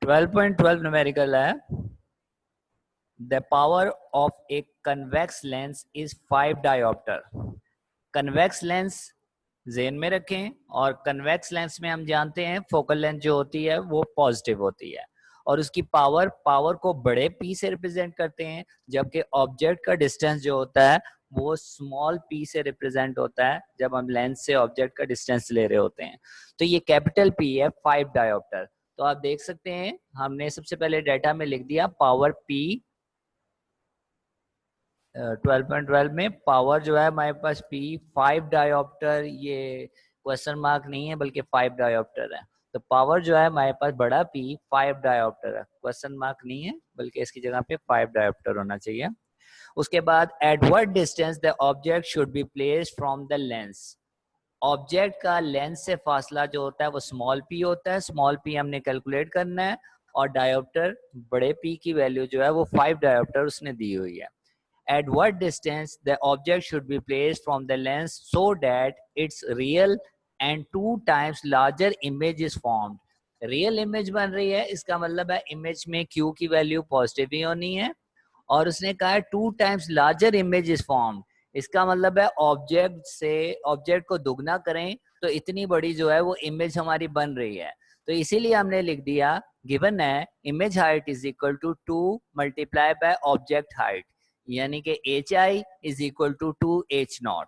12.12 numerical है। The power of a convex lens is 5 dioptre. Convex lens ज़हन में रखें, और कन्वेक्स लेंस में हम जानते हैं फोकल लेंथ जो होती है वो पॉजिटिव होती है, और उसकी पावर को बड़े पी से रिप्रेजेंट करते हैं, जबकि ऑब्जेक्ट का डिस्टेंस जो होता है वो स्मॉल पी से रिप्रेजेंट होता है जब हम लेंस से ऑब्जेक्ट का डिस्टेंस ले रहे होते हैं। तो ये कैपिटल पी है 5 डायोप्टर। तो आप देख सकते हैं हमने सबसे पहले डाटा में लिख दिया पावर पी 12.12 में पावर जो है हमारे पास पी 5 डायोप्टर, ये क्वेश्चन मार्क नहीं है बल्कि 5 डायोप्टर है। तो पावर जो है हमारे पास बड़ा पी 5 डायोप्टर है, क्वेश्चन मार्क नहीं है बल्कि इसकी जगह पे 5 डायोप्टर होना चाहिए। उसके बाद at what distance the object should be placed from the lens. Object का लेंस से फासला जो होता है वो स्मॉल पी होता है, स्मॉल पी हमने कैलकुलेट करना है, और डायोप्टर बड़े पी की वैल्यू जो है वो 5 डायोप्टर उसने दी हुई है। At what distance the object should be placed from the lens so that its real and 2 times larger image is formed। Real image बन रही है, इसका मतलब है इमेज में Q की वैल्यू पॉजिटिव ही होनी है, और उसने कहा है 2 times larger image is formed. इसका मतलब है ऑब्जेक्ट को दुगना करें तो इतनी बड़ी जो है वो इमेज हमारी बन रही है। तो इसीलिए हमने लिख दिया गिवन है image height is equal to 2 multiply by object height, यानी कि HI is equal to 2H0।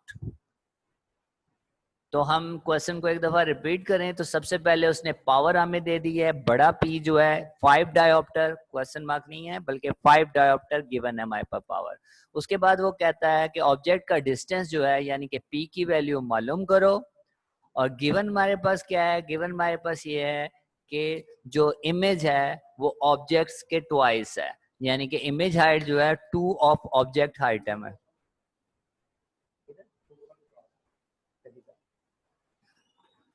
तो हम क्वेश्चन को एक दफा रिपीट करें तो सबसे पहले उसने पावर हमें दे दी है, बड़ा P जो है 5 डायोप्टर, क्वेश्चन मार्क नहीं है बल्कि 5 डायोप्टर गिवन है हमारे पास पावर। उसके बाद वो कहता है कि ऑब्जेक्ट का डिस्टेंस जो है यानी कि P की वैल्यू मालूम करो, और गिवन हमारे पास क्या है, गिवन हमारे पास ये है कि जो इमेज है वो ऑब्जेक्ट्स के ट्वाइस है, यानी कि इमेज हाइट जो है 2 ऑफ ऑब्जेक्ट हाइट है।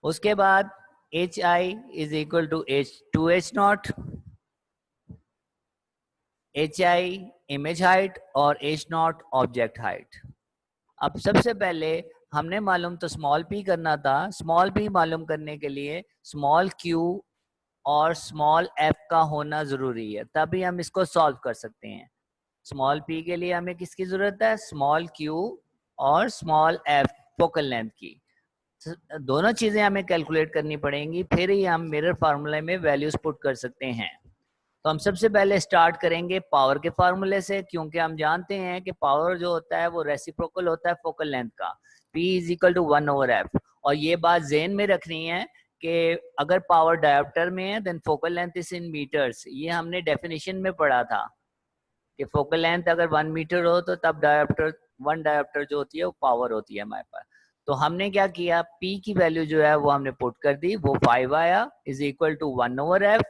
उसके बाद HI is equal to H2H0। HI image height और H0 ऑब्जेक्ट हाइट। अब सबसे पहले हमने मालूम तो स्मॉल p करना था, स्मॉल p मालूम करने के लिए स्मॉल q और स्मॉल f का होना जरूरी है, तभी हम इसको सॉल्व कर सकते हैं। स्मॉल p के लिए हमें किसकी जरूरत है, स्मॉल q और स्मॉल f फोकल लेंथ की। दोनों चीजें हमें कैलकुलेट करनी पड़ेंगी, फिर ही हम मिरर फार्मूले में वैल्यूज पुट कर सकते हैं। तो हम सबसे पहले स्टार्ट करेंगे पावर के फार्मूले से, क्योंकि हम जानते हैं कि पावर जो होता है वो रेसिप्रोकल होता है फोकल लेंथ का, P is equal to 1/f। और ये बात ज़हन में रखनी है कि अगर पावर डायोप्टर में है then focal length is in metres. ये हमने डेफिनेशन में पढ़ा था कि फोकल लेंथ अगर 1 मीटर हो तो तब डायोप्टर 1 डायोप्टर जो होती है वो पावर होती है हमारे पास। तो हमने क्या किया, P की वैल्यू जो है वो हमने पुट कर दी, वो 5 आया इज इक्वल टू 1/f,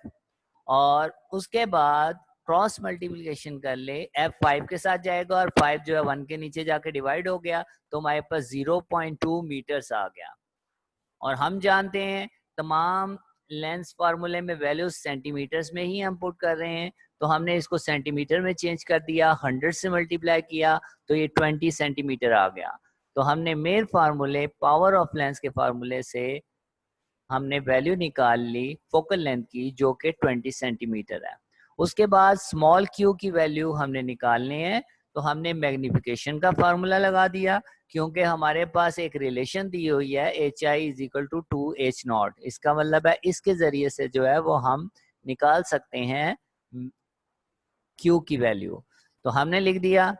और उसके बाद क्रॉस मल्टीप्लिकेशन कर ले, f 5 के साथ जाएगा और 5 जो है 1 के नीचे जाके डिवाइड हो गया, तो हमारे पास 0.2 मीटर्स आ गया। और हम जानते हैं तमाम लेंस फार्मूले में वैल्यूज सेंटीमीटर्स में ही हम पुट कर रहे हैं, तो हमने इसको सेंटीमीटर में चेंज कर दिया, 100 से मल्टीप्लाई किया तो ये 20 सेंटीमीटर आ गया। तो हमने मेन फार्मूले पावर ऑफ लेंस के फार्मूले से हमने वैल्यू निकाल ली फोकल लेंथ की जो कि 20 सेंटीमीटर है। उसके बाद स्मॉल q की वैल्यू हमने निकालनी है, तो हमने मैग्निफिकेशन का फार्मूला लगा दिया, क्योंकि हमारे पास एक रिलेशन दी हुई है HI is equal to 2H0। इसका मतलब है इसके जरिए से जो है वो हम निकाल सकते हैं Q की वैल्यू। तो हमने लिख दिया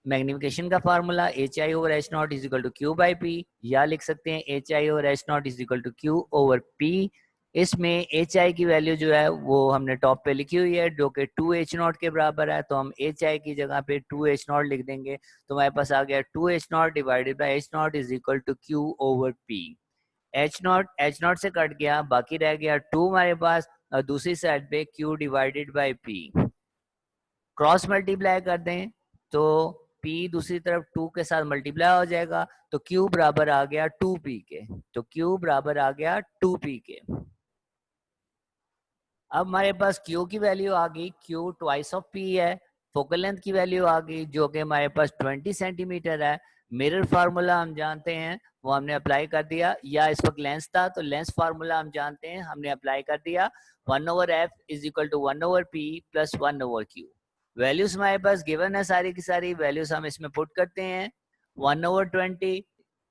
मैग्निफिकेशन का formula HI over H0 is equal to Q by P, या लिख सकते हैं HI over H0 is equal to Q over P। इसमें HI की वैल्यू जो है वो हमने टॉप पे लिखी हुई है जो कि 2H0 के बराबर है, तो हम HI की जगह पे 2H0 लिख देंगे, तो हमारे पास आ गया 2H0 divided by H0 is equal to Q over P। H0 से कट गया, बाकी रह गया 2 हमारे पास, और दूसरी साइड पे Q divided by P। Cross multiply कर दें तो P दूसरी तरफ 2 के साथ मल्टीप्लाई हो जाएगा, तो Q बराबर आ गया 2P के, तो Q बराबर आ गया 2P के। अब हमारे पास Q की वैल्यू आ गई, Q ट्वाइस ऑफ P है, फोकल लेंथ की वैल्यू आ गई जो कि हमारे पास 20 सेंटीमीटर है, मिरर फार्मूला हम जानते हैं, वो हमने अप्लाई कर दिया, या इस वक्त लेंस था तो लेंस फार्मूला हम जानते हैं, हमने अप्लाई कर दिया। 1/f is equal to 1/p plus 1/q। Values हमारे पास गिवन है, सारी की सारी वैल्यूज हम इसमें पुट करते हैं। 1/20,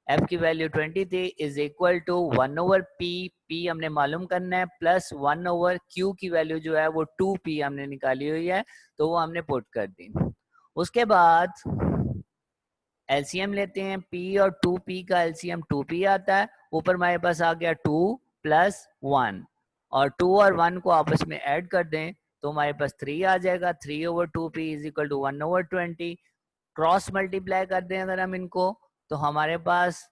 f की वैल्यू 20 थी, is equal to 1/p, p हमने मालूम करना है, प्लस 1/q की वैल्यू जो है वो 2p हमने निकाली हुई है, तो वो हमने पुट कर दी। उसके बाद एलसीएम लेते हैं, p और 2p का एलसीएम 2p आता है, ऊपर हमारे पास आ गया 2 प्लस 1, और 2 और 1 को आपस में ऐड कर दें तो हमारे पास 3 आ जाएगा। 3/2p is equal to 1/20। Cross multiply कर दें अगर हम इनको, तो हमारे पास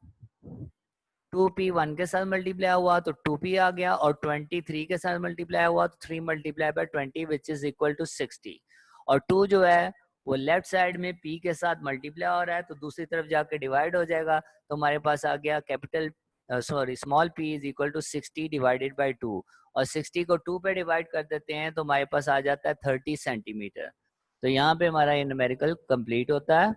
2p 1 के साथ मल्टीप्लाई हुआ तो 2p आ गया, और 23 के साथ मल्टीप्लाई हुआ तो 3 multiply by 20 which is equal to 60। और 2 जो है वो लेफ्ट साइड में p के साथ मल्टीप्लाई हो रहा है, तो दूसरी तरफ जाके डिवाइड हो जाएगा, तो हमारे पास आ गया capital small p is equal to 60 divided by 2, और 60 को 2 पे डिवाइड कर देते हैं तो हमारे पास आ जाता है 30 सेंटीमीटर। तो यहाँ पे हमारा ये न्यूमेरिकल कंप्लीट होता है।